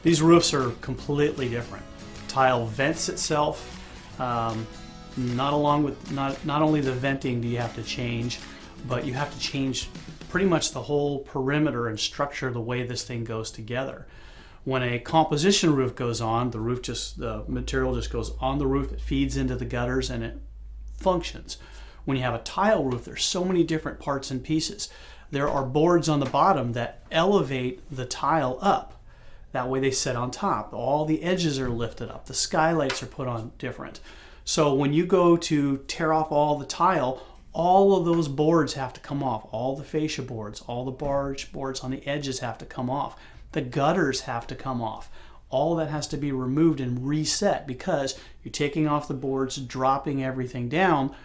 These roofs are completely different. Tile vents itself. Not only the venting do you have to change, but you have to change pretty much the whole perimeter and structure of the way this thing goes together. When a composition roof goes on, the material just goes on the roof, it feeds into the gutters, and it functions. When you have a tile roof, there's so many different parts and pieces. There are boards on the bottom that elevate the tile up. That way they sit on top. All the edges are lifted up. The skylights are put on different. So when you go to tear off all the tile, all of those boards have to come off. All the fascia boards, all the barge boards on the edges have to come off. The gutters have to come off. All that has to be removed and reset because you're taking off the boards, dropping everything down,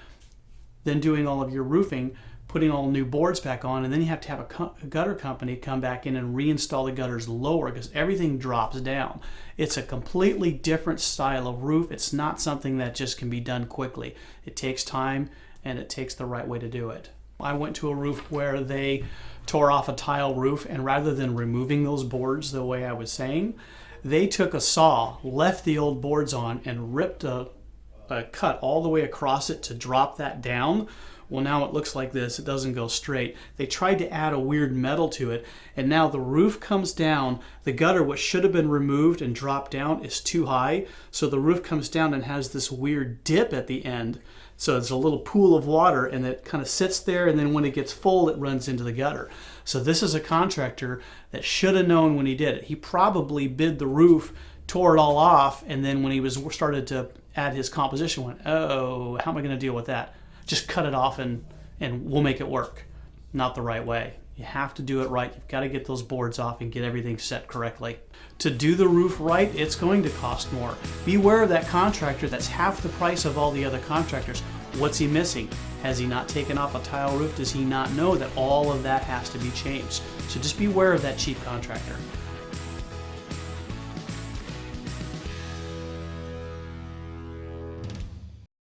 then doing all of your roofing, putting all new boards back on, and then you have to have a gutter company come back in and reinstall the gutters lower because everything drops down. It's a completely different style of roof. It's not something that just can be done quickly. It takes time and it takes the right way to do it. I went to a roof where they tore off a tile roof, and rather than removing those boards the way I was saying, they took a saw, left the old boards on, and ripped a cut all the way across it to drop that down. Well, now it looks like this. It doesn't go straight. They tried to add a weird metal to it, and now the roof comes down. The gutter, what should have been removed and dropped down, is too high, so the roof comes down and has this weird dip at the end. So it's a little pool of water, and it kind of sits there, and then when it gets full, it runs into the gutter. So this is a contractor that should have known when he did it. He probably bid the roof, tore it all off, and then when he started to add his composition, went, oh, how am I going to deal with that? Just cut it off and we'll make it work. Not the right way. You have to do it right. You've got to get those boards off and get everything set correctly. To do the roof right, it's going to cost more. Beware of that contractor that's half the price of all the other contractors. What's he missing? Has he not taken off a tile roof? Does he not know that all of that has to be changed? So just beware of that cheap contractor.